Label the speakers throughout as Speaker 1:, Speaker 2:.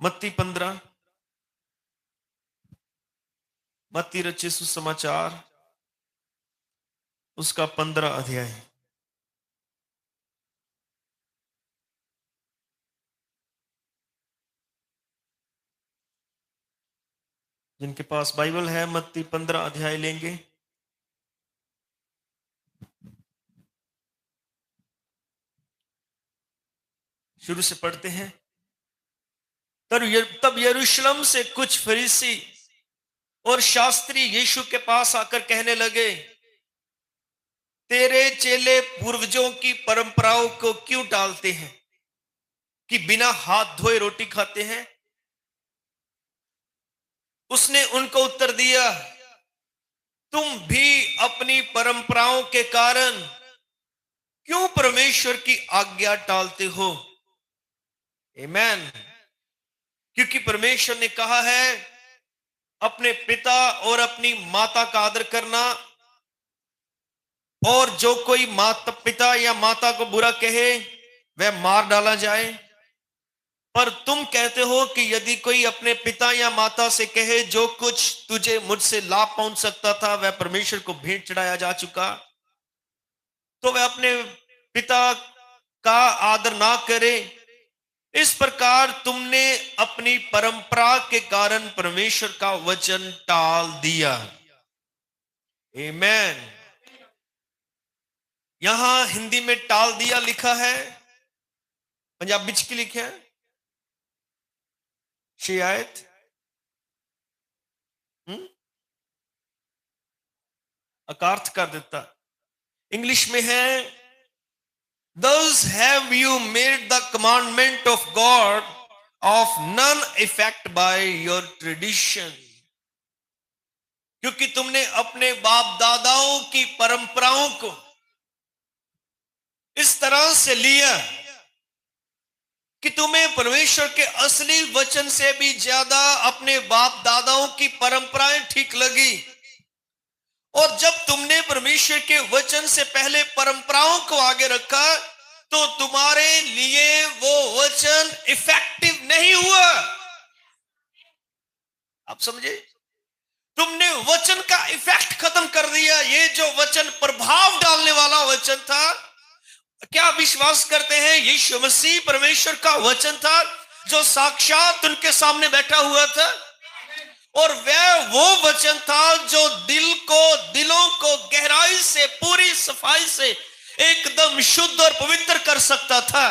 Speaker 1: मत्ती 15, मत्ती रचित सुसमाचार उसका 15 अध्याय। जिनके पास बाइबल है मत्ती 15 अध्याय लेंगे। शुरू से पढ़ते हैं। तब यरूशलेम से कुछ फरीसी और शास्त्री यीशु के पास आकर कहने लगे, तेरे चेले पूर्वजों की परंपराओं को क्यों टालते हैं कि बिना हाथ धोए रोटी खाते हैं? उसने उनको उत्तर दिया, तुम भी अपनी परंपराओं के कारण क्यों परमेश्वर की आज्ञा टालते हो? आमीन। क्योंकि परमेश्वर ने कहा है, अपने पिता और अपनी माता का आदर करना, और जो कोई माता पिता या माता को बुरा कहे वह मार डाला जाए। पर तुम कहते हो कि यदि कोई अपने पिता या माता से कहे, जो कुछ तुझे मुझसे लाभ पहुंच सकता था वह परमेश्वर को भेंट चढ़ाया जा चुका, तो वह अपने पिता का आदर ना करे। इस प्रकार तुमने अपनी परंपरा के कारण परमेश्वर का वचन टाल दिया। आमीन। यहां हिंदी में टाल दिया लिखा है, पंजाबी च की लिखा है शिकायत अकार्थ कर देता। इंग्लिश में है, Thus have you made the commandment of God of none effect by your tradition। क्योंकि तुमने अपने बाप दादाओं की परंपराओं को इस तरह से लिया कि तुम्हें परमेश्वर के असली वचन से भी ज्यादा अपने बाप दादाओं की परंपराएं ठीक लगी। और जब तुमने परमेश्वर के वचन से पहले परंपराओं को आगे रखा, तो तुम्हारे लिए वो वचन इफेक्टिव नहीं हुआ। आप समझे? तुमने वचन का इफेक्ट खत्म कर दिया। ये जो वचन प्रभाव डालने वाला वचन था, क्या विश्वास करते हैं यीशु मसीह परमेश्वर का वचन था जो साक्षात उनके सामने बैठा हुआ था? और वह वो वचन था जो दिलों को गहराई से, पूरी सफाई से एकदम शुद्ध और पवित्र कर सकता था।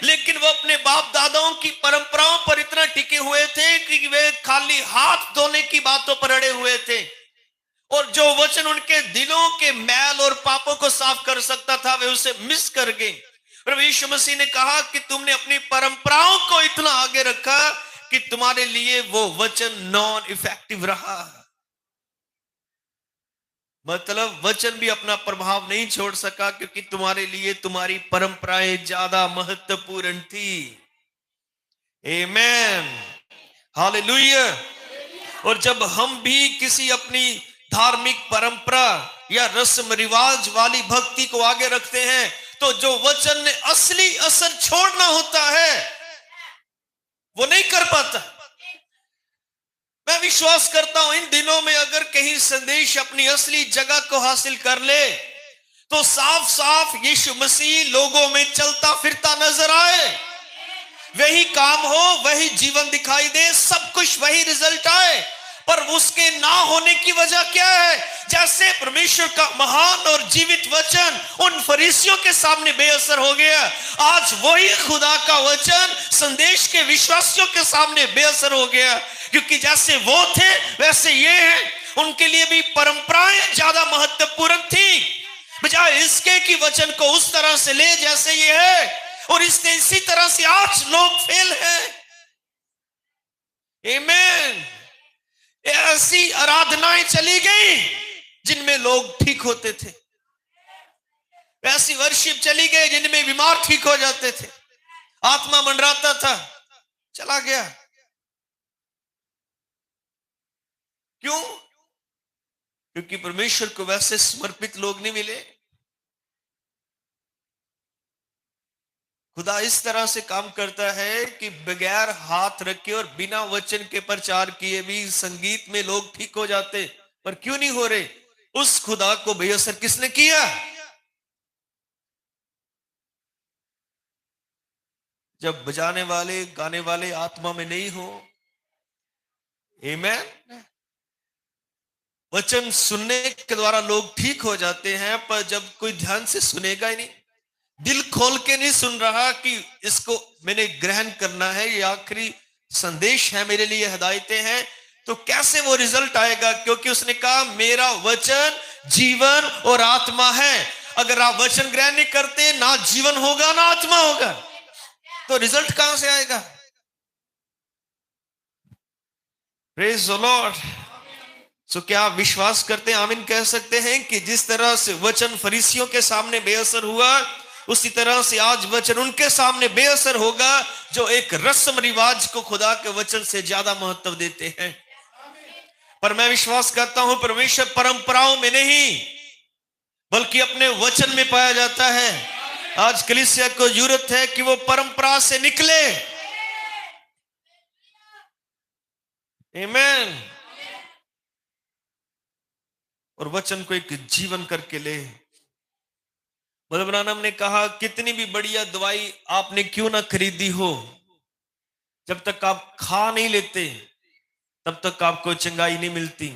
Speaker 1: लेकिन वो अपने बाप दादाओं की परंपराओं पर इतना टिके हुए थे कि वे खाली हाथ धोने की बातों पर अड़े हुए थे, और जो वचन उनके दिलों के मैल और पापों को साफ कर सकता था वे उसे मिस कर गए। प्रभु यीशु मसीह ने कहा कि तुमने अपनी परंपराओं को इतना आगे रखा कि तुम्हारे लिए वो वचन नॉन इफेक्टिव रहा। मतलब वचन भी अपना प्रभाव नहीं छोड़ सका, क्योंकि तुम्हारे लिए तुम्हारी परंपराएं ज्यादा महत्वपूर्ण थी। आमीन, हालेलुया। और जब हम भी किसी अपनी धार्मिक परंपरा या रस्म रिवाज वाली भक्ति को आगे रखते हैं, तो जो वचन ने असली असर छोड़ना होता है वो नहीं कर पाता। मैं विश्वास करता हूं इन दिनों में अगर कहीं संदेश अपनी असली जगह को हासिल कर ले, तो साफ साफ यीशु मसीह लोगों में चलता फिरता नजर आए, वही काम हो, वही जीवन दिखाई दे, सब कुछ वही रिजल्ट आए। पर उसके ना होने की वजह क्या है? जैसे परमेश्वर का महान और जीवित वचन उन फरीसियों के सामने बेअसर हो गया, आज वही खुदा का वचन संदेश के विश्वासियों के सामने बेअसर हो गया। क्योंकि जैसे वो थे वैसे ये हैं। उनके लिए भी परंपराएं ज्यादा महत्वपूर्ण थी, बजाय इसके कि वचन को उस तरह से ले जैसे ये है। और इसी तरह से आज लोग फेल हैं। आमीन। ऐसी आराधनाएं चली गई जिनमें लोग ठीक होते थे, ऐसी वर्शिप चली गई जिनमें बीमार ठीक हो जाते थे, आत्मा मंडराता था, चला गया। क्यों? क्योंकि परमेश्वर को वैसे समर्पित लोग नहीं मिले। खुदा इस तरह से काम करता है कि बगैर हाथ रखे और बिना वचन के प्रचार किए भी संगीत में लोग ठीक हो जाते। पर क्यों नहीं हो रहे? उस खुदा को बेअसर किसने किया? जब बजाने वाले गाने वाले आत्मा में नहीं हो। आमेन। वचन सुनने के द्वारा लोग ठीक हो जाते हैं, पर जब कोई ध्यान से सुनेगा ही नहीं, दिल खोल के नहीं सुन रहा कि इसको मैंने ग्रहण करना है, ये आखिरी संदेश है मेरे लिए, हिदायतें हैं, तो कैसे वो रिजल्ट आएगा? क्योंकि उसने कहा मेरा वचन जीवन और आत्मा है। अगर आप वचन ग्रहण नहीं करते, ना जीवन होगा ना आत्मा होगा, तो रिजल्ट कहां से आएगा? Praise the Lord. सो क्या आप विश्वास करते हैं, आमीन कह सकते हैं, कि जिस तरह से वचन फरीसियों के सामने बेअसर हुआ, उसी तरह से आज वचन उनके सामने बेअसर होगा जो एक रस्म रिवाज को खुदा के वचन से ज्यादा महत्व देते हैं। पर मैं विश्वास करता हूं परमेश्वर परंपराओं में नहीं बल्कि अपने वचन में पाया जाता है। आज कलीसिया को जरूरत है कि वो परंपरा से निकले। आमीन। और वचन को एक जीवन करके ले। मदर ब्रानम ने कहा कितनी भी बढ़िया दवाई आपने क्यों ना खरीदी हो, जब तक आप खा नहीं लेते तब तक आपको चंगाई नहीं मिलती।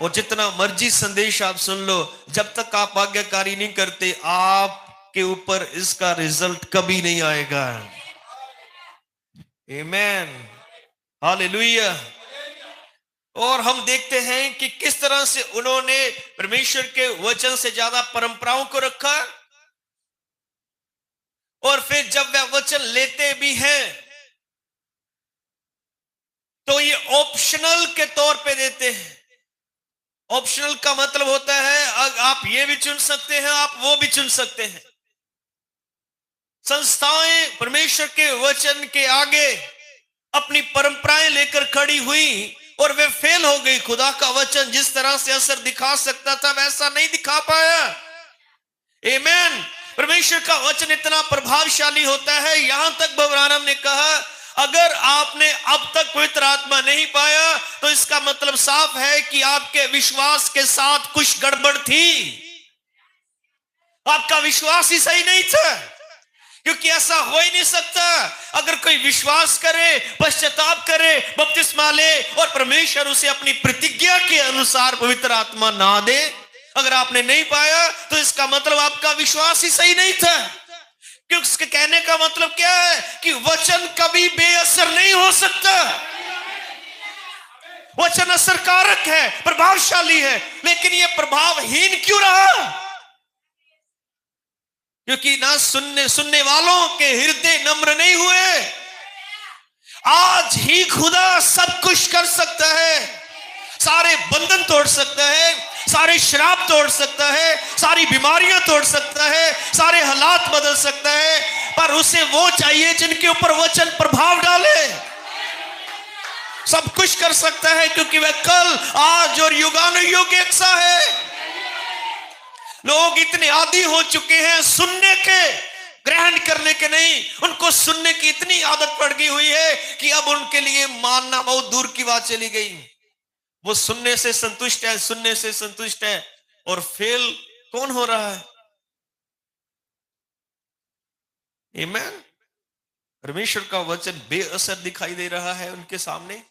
Speaker 1: और जितना मर्जी संदेश आप सुन लो, जब तक आप आज्ञाकारी नहीं करते, आपके ऊपर इसका रिजल्ट कभी नहीं आएगा। आमीन, हालेलुया। और हम देखते हैं कि किस तरह से उन्होंने परमेश्वर के वचन से ज्यादा परंपराओं को रखा, और फिर जब वह वचन लेते भी हैं तो ये ऑप्शनल के तौर पे देते हैं। ऑप्शनल का मतलब होता है आप ये भी चुन सकते हैं, आप वो भी चुन सकते हैं। संस्थाएं परमेश्वर के वचन के आगे अपनी परंपराएं लेकर खड़ी हुई और वे फेल हो गई। खुदा का वचन जिस तरह से असर दिखा सकता था वैसा नहीं दिखा पाया। आमीन। परमेश्वर का वचन इतना प्रभावशाली होता है, यहां तक बब्रानम ने कहा अगर आपने अब तक पवित्र आत्मा नहीं पाया तो इसका मतलब साफ है कि आपके विश्वास के साथ कुछ गड़बड़ थी, आपका विश्वास ही सही नहीं था। क्योंकि ऐसा हो ही नहीं सकता अगर कोई विश्वास करे, पश्चाताप करे, बपतिस्मा ले और परमेश्वर उसे अपनी प्रतिज्ञा के अनुसार पवित्र आत्मा ना दे, अगर आपने नहीं पाया तो इसका मतलब आपका विश्वास ही सही नहीं था। क्योंकि उसके कहने का मतलब क्या है कि वचन कभी बेअसर नहीं हो सकता। वचन असरकारक है, प्रभावशाली है, लेकिन यह प्रभावहीन क्यों रहा? क्योंकि ना सुनने वालों के हृदय नम्र नहीं हुए। आज ही खुदा सब कुछ कर सकता है, सारे बंधन तोड़ सकता है, सारे श्राप तोड़ सकता है, सारी बीमारियां तोड़ सकता है, सारे हालात बदल सकता है, पर उसे वो चाहिए जिनके ऊपर वचन प्रभाव डाले। सब कुछ कर सकता है क्योंकि वह कल, आज और युगानुयुग एक सा है। लोग इतने आदी हो चुके हैं सुनने के, ग्रहण करने के नहीं। उनको सुनने की इतनी आदत पड़ गई हुई है कि अब उनके लिए मानना बहुत दूर की बात चली गई। वो सुनने से संतुष्ट है, सुनने से संतुष्ट है, और फेल कौन हो रहा है? आमीन। परमेश्वर का वचन बेअसर दिखाई दे रहा है उनके सामने।